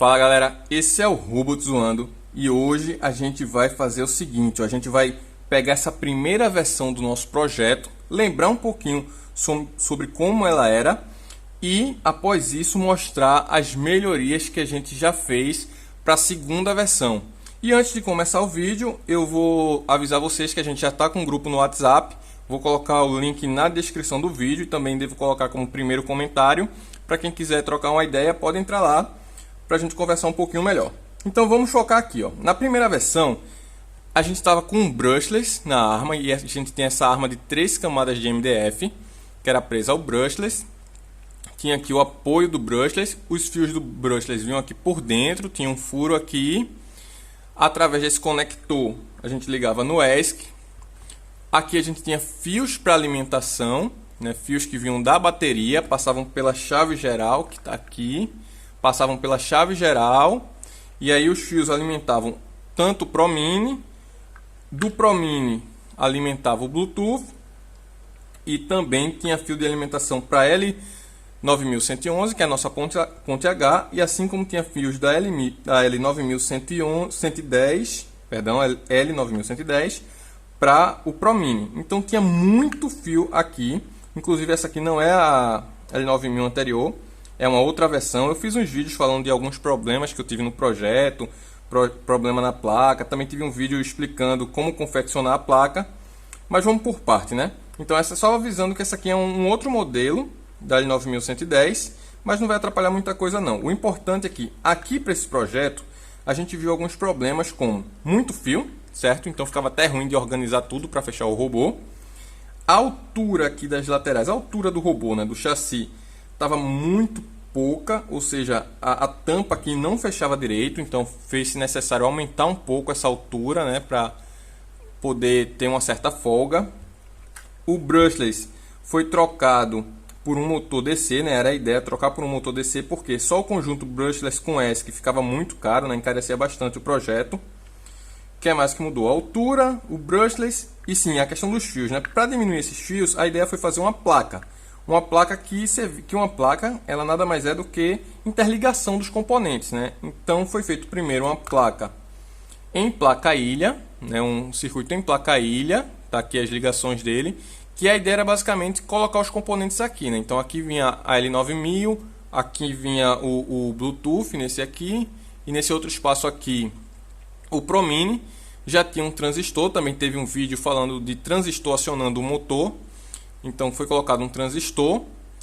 Fala galera, esse é o Robot Zoando e hoje a gente vai fazer o seguinte, a gente vai pegar essa primeira versão do nosso projeto, lembrar um pouquinho sobre como ela era e após isso mostrar as melhorias que a gente já fez para a segunda versão. E antes de começar o vídeo, eu vou avisar vocês que a gente já está com um grupo no WhatsApp, vou colocar o link na descrição do vídeo e também devo colocar como primeiro comentário. Para quem quiser trocar uma ideia, pode entrar lá para a gente conversar um pouquinho melhor. Então vamos focar aqui, ó. Na primeira versão, a gente estava com um brushless na arma e a gente tem essa arma de 3 camadas de MDF, que era presa ao brushless. Tinha aqui o apoio do brushless, os fios do brushless vinham aqui por dentro, tinha um furo aqui. Através desse conector, a gente ligava no ESC. Aqui a gente tinha fios para alimentação, né? Fios que vinham da bateria, passavam pela chave geral, que está aqui. Passavam pela chave geral e aí os fios alimentavam tanto o ProMini, do ProMini alimentava o Bluetooth e também tinha fio de alimentação para L9111, que é a nossa ponte H, e assim como tinha fios da L9110, L9110 para o ProMini. Então tinha muito fio aqui, inclusive essa aqui não é a L9000 anterior. É uma outra versão. Eu fiz uns vídeos falando de alguns problemas que eu tive no projeto, problema na placa. Também tive um vídeo explicando como confeccionar a placa. Mas vamos por parte, né? Então essa é só avisando que essa aqui é um outro modelo da L9110, mas não vai atrapalhar muita coisa não. O importante é que aqui para esse projeto a gente viu alguns problemas com muito fio, certo? Então ficava até ruim de organizar tudo para fechar o robô. A altura aqui das laterais, a altura do robô, né, do chassi, estava muito pouca, ou seja, a tampa aqui não fechava direito, então fez-se necessário aumentar um pouco essa altura, né, para poder ter uma certa folga. O brushless foi trocado por um motor DC, né, era a ideia trocar por um motor DC, porque só o conjunto brushless com ESC ficava muito caro, né, encarecia bastante o projeto. O que é mais que mudou? A altura, o brushless e sim, a questão dos fios, né, para diminuir esses fios, a ideia foi fazer uma placa. Uma placa que uma placa ela nada mais é do que interligação dos componentes, né? Então foi feito primeiro uma placa em placa-ilha, né? Um circuito em placa-ilha, tá aqui as ligações dele, que a ideia era basicamente colocar os componentes aqui, né? Então aqui vinha a L9000, aqui vinha o Bluetooth nesse aqui e nesse outro espaço aqui o ProMini. Já tinha um transistor, também teve um vídeo falando de transistor acionando o motor. Então foi colocado um transistor.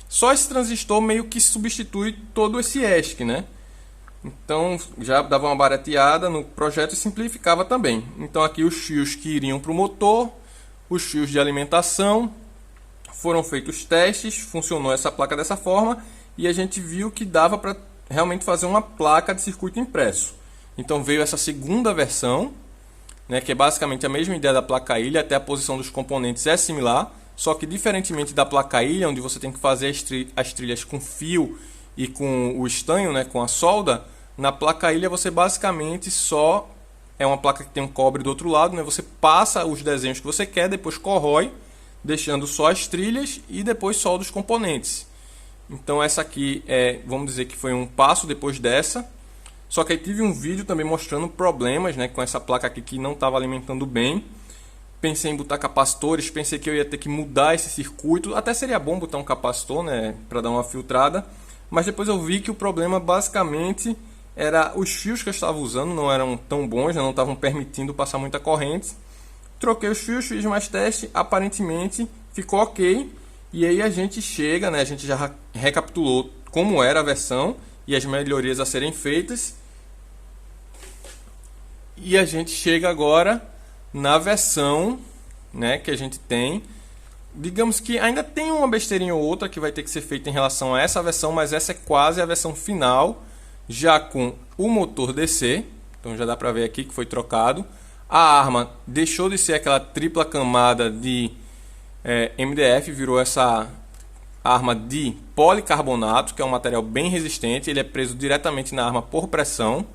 Só esse transistor meio que substitui todo esse ESC, né? Então já dava uma barateada no projeto e simplificava também. Então aqui os fios que iriam para o motor, os fios de alimentação, foram feitos testes, funcionou essa placa dessa forma e a gente viu que dava para realmente fazer uma placa de circuito impresso. Então veio essa segunda versão, né, que é basicamente a mesma ideia da placa-ilha, até a posição dos componentes é similar. Só que diferentemente da placa-ilha, onde você tem que fazer as trilhas com fio e com o estanho, né, com a solda, na placa-ilha você basicamente só é uma placa que tem um cobre do outro lado, né, você passa os desenhos que você quer, depois corrói, deixando só as trilhas e depois solda os componentes. Então essa aqui vamos dizer que foi um passo depois dessa. Só que aí tive um vídeo também mostrando problemas, né, com essa placa aqui que não estava alimentando bem. Pensei em botar capacitores, pensei que eu ia ter que mudar esse circuito. Até seria bom botar um capacitor, né, para dar uma filtrada. Mas depois eu vi que o problema basicamente era os fios que eu estava usando não eram tão bons, não estavam permitindo passar muita corrente. Troquei os fios, fiz mais teste, aparentemente ficou ok. E aí a gente chega, né, a gente já recapitulou como era a versão e as melhorias a serem feitas. E a gente chega agora na versão, né, que a gente tem. Digamos que ainda tem uma besteirinha ou outra que vai ter que ser feita em relação a essa versão, mas essa é quase a versão final, já com o motor DC. Então já dá para ver aqui que foi trocado. A arma deixou de ser aquela tripla camada de MDF, virou essa arma de policarbonato, que é um material bem resistente. Ele é preso diretamente na arma por pressão.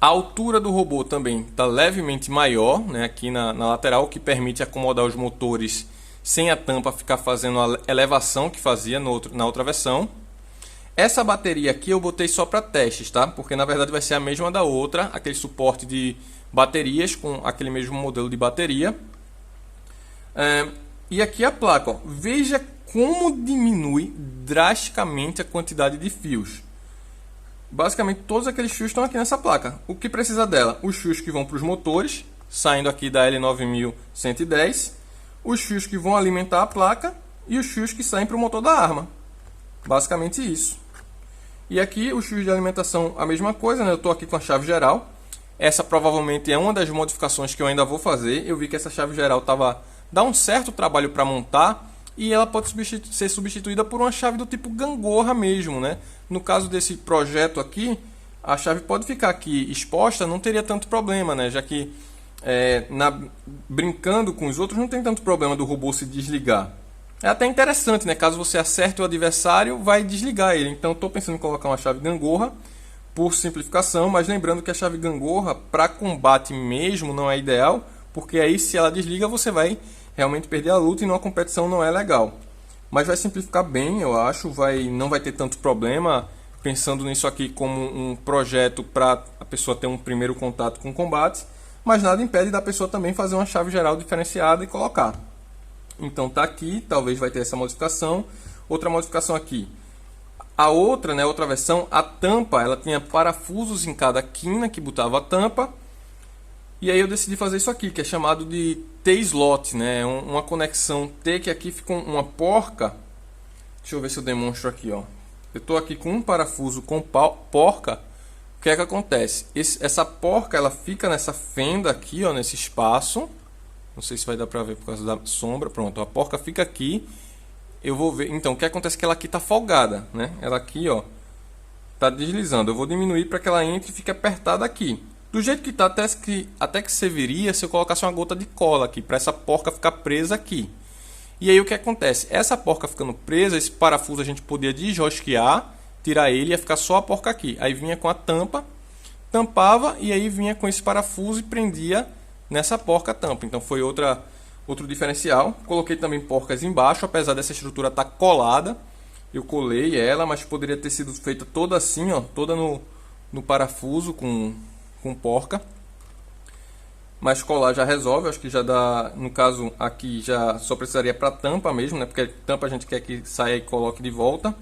A altura do robô também está levemente maior, né, aqui na lateral, o que permite acomodar os motores sem a tampa ficar fazendo a elevação que fazia na outra versão. Essa bateria aqui eu botei só para testes, tá? Porque na verdade vai ser a mesma da outra, aquele suporte de baterias com aquele mesmo modelo de bateria. E aqui a placa, ó. Veja como diminui drasticamente a quantidade de fios. Basicamente todos aqueles fios estão aqui nessa placa. O que precisa dela? Os fios que vão para os motores, saindo aqui da L9110, os fios que vão alimentar a placa e os fios que saem para o motor da arma. Basicamente isso. E aqui os fios de alimentação a mesma coisa, né? Eu estou aqui com a chave geral. Essa provavelmente é uma das modificações que eu ainda vou fazer. Eu vi que essa chave geral dá um certo trabalho para montar e ela pode ser substituída por uma chave do tipo gangorra mesmo, né? No caso desse projeto aqui, a chave pode ficar aqui exposta, não teria tanto problema, né? Já que brincando com os outros não tem tanto problema do robô se desligar. É até interessante, né? Caso você acerte o adversário, vai desligar ele. Então estou pensando em colocar uma chave gangorra por simplificação, mas lembrando que a chave gangorra para combate mesmo não é ideal, porque aí se ela desliga você vai realmente perder a luta e numa competição não é legal. Mas vai simplificar bem, eu acho, não vai ter tanto problema, pensando nisso aqui como um projeto para a pessoa ter um primeiro contato com o combate, mas nada impede da pessoa também fazer uma chave geral diferenciada e colocar. Então tá aqui, talvez vai ter essa modificação. Outra modificação aqui. A outra, né, outra versão, a tampa, ela tinha parafusos em cada quina que botava a tampa. E aí eu decidi fazer isso aqui, que é chamado de T-slot, né? Uma conexão T, que aqui fica uma porca. Deixa eu ver se eu demonstro aqui, ó. Eu estou aqui com um parafuso com porca. O que é que acontece? Essa porca, ela fica nessa fenda aqui, ó, nesse espaço. Não sei se vai dar para ver por causa da sombra. Pronto, a porca fica aqui. Eu vou ver. Então, o que acontece é que ela aqui está folgada, né? Ela aqui, ó, está deslizando. Eu vou diminuir para que ela entre e fique apertada aqui. Do jeito que está, até que serviria se eu colocasse uma gota de cola aqui, para essa porca ficar presa aqui. E aí o que acontece? Essa porca ficando presa, esse parafuso a gente podia desrosquear, tirar ele e ia ficar só a porca aqui. Aí vinha com a tampa, tampava e aí vinha com esse parafuso e prendia nessa porca tampa. Então foi outro diferencial. Coloquei também porcas embaixo, apesar dessa estrutura estar colada. Eu colei ela, mas poderia ter sido feita toda assim, ó, toda no parafuso com porca, mas colar já resolve. Acho que já dá, no caso aqui já só precisaria para tampa mesmo, né? Porque tampa a gente quer que saia e coloque de volta.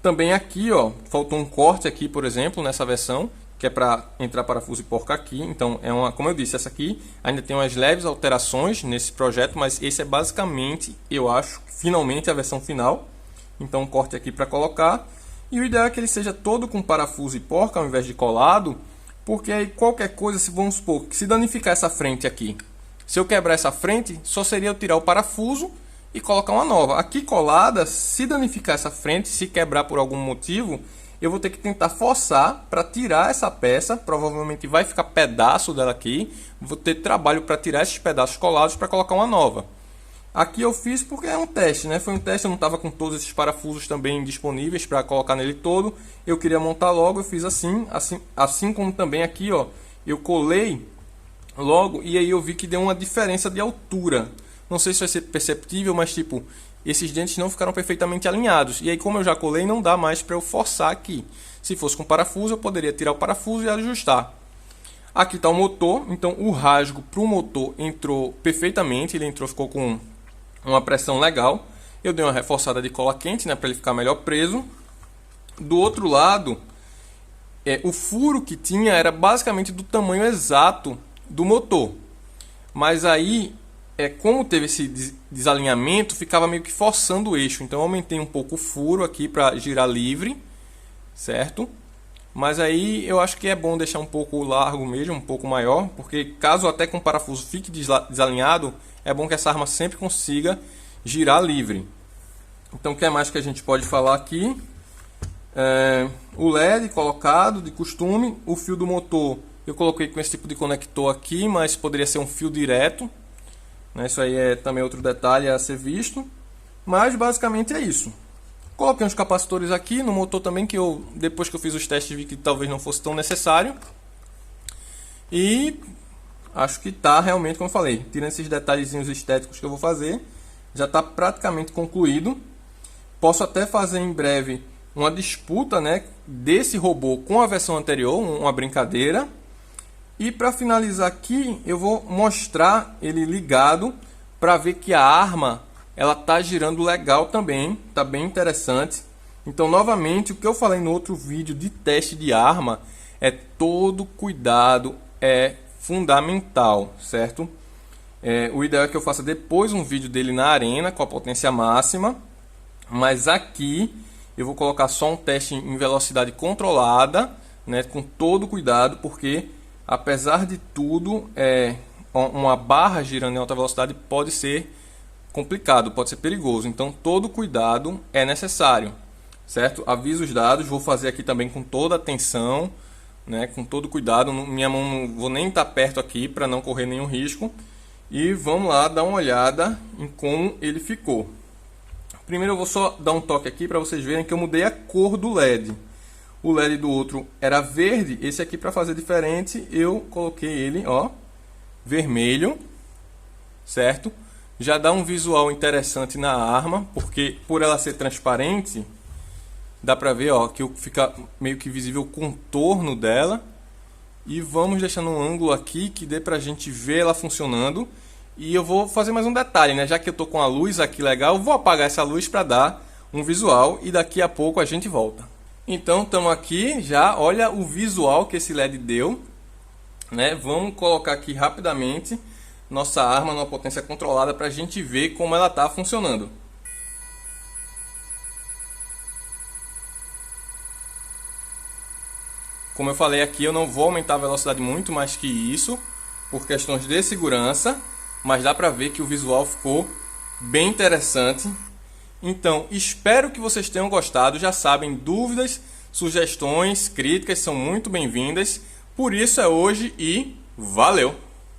Também aqui, ó, faltou um corte aqui, por exemplo, nessa versão, que é para entrar parafuso e porca aqui. Então como eu disse, essa aqui ainda tem umas leves alterações nesse projeto, mas esse é basicamente, eu acho, finalmente a versão final. Então um corte aqui para colocar, e o ideal é que ele seja todo com parafuso e porca ao invés de colado. Porque aí qualquer coisa, vamos supor, que se danificar essa frente aqui, se eu quebrar essa frente, só seria eu tirar o parafuso e colocar uma nova. Aqui colada, se danificar essa frente, se quebrar por algum motivo, eu vou ter que tentar forçar para tirar essa peça. Provavelmente vai ficar pedaço dela aqui. Vou ter trabalho para tirar esses pedaços colados para colocar uma nova. Aqui eu fiz porque é um teste, né? Foi um teste, eu não estava com todos esses parafusos também disponíveis para colocar nele todo. Eu queria montar logo, eu fiz assim como também aqui, ó, eu colei logo e aí eu vi que deu uma diferença de altura. Não sei se vai ser perceptível, mas tipo, esses dentes não ficaram perfeitamente alinhados. E aí como eu já colei, não dá mais para eu forçar aqui. Se fosse com parafuso, eu poderia tirar o parafuso e ajustar. Aqui está o motor, então o rasgo para o motor entrou perfeitamente, ficou com uma pressão legal. Eu dei uma reforçada de cola quente, né, para ele ficar melhor preso. Do outro lado, o furo que tinha era basicamente do tamanho exato do motor. Mas aí, como teve esse desalinhamento, ficava meio que forçando o eixo. Então eu aumentei um pouco o furo aqui para girar livre, certo? Mas aí eu acho que é bom deixar um pouco largo mesmo, um pouco maior, porque caso até com o parafuso fique desalinhado, é bom que essa arma sempre consiga girar livre. Então o que mais que a gente pode falar aqui? O LED colocado de costume, o fio do motor eu coloquei com esse tipo de conector aqui, mas poderia ser um fio direto, né? Isso aí é também outro detalhe a ser visto, mas basicamente é isso. Coloquei uns capacitores aqui no motor também, que depois que eu fiz os testes vi que talvez não fosse tão necessário. E acho que está realmente, como eu falei, tirando esses detalhezinhos estéticos que eu vou fazer, já está praticamente concluído. Posso até fazer em breve uma disputa, né, desse robô com a versão anterior, uma brincadeira. E para finalizar aqui, eu vou mostrar ele ligado para ver que a arma ela tá girando legal também, tá bem interessante. Então, novamente, o que eu falei no outro vídeo de teste de arma é todo cuidado é fundamental, certo? O ideal é que eu faça depois um vídeo dele na arena com a potência máxima, mas aqui eu vou colocar só um teste em velocidade controlada, né, com todo cuidado, porque apesar de tudo, uma barra girando em alta velocidade pode ser complicado, pode ser perigoso. Então todo cuidado é necessário, certo? Aviso os dados, vou fazer aqui também com toda atenção, né, com todo cuidado. Minha mão não vou nem estar perto aqui para não correr nenhum risco. E vamos lá dar uma olhada em como ele ficou. Primeiro eu vou só dar um toque aqui para vocês verem que eu mudei a cor do LED. O LED do outro era verde, esse aqui, para fazer diferente, eu coloquei ele, ó, vermelho, certo? Já dá um visual interessante na arma, porque por ela ser transparente, dá para ver, ó, que fica meio que visível o contorno dela. E vamos deixando um ângulo aqui que dê pra gente ver ela funcionando. E eu vou fazer mais um detalhe, né? Já que eu tô com a luz aqui legal, eu vou apagar essa luz para dar um visual e daqui a pouco a gente volta. Então estamos aqui já, olha o visual que esse LED deu, né? Vamos colocar aqui rapidamente nossa arma numa potência controlada para a gente ver como ela está funcionando. Como eu falei aqui, eu não vou aumentar a velocidade muito mais que isso, por questões de segurança, mas dá para ver que o visual ficou bem interessante. Então, espero que vocês tenham gostado. Já sabem, dúvidas, sugestões, críticas são muito bem-vindas. Por isso é hoje e valeu!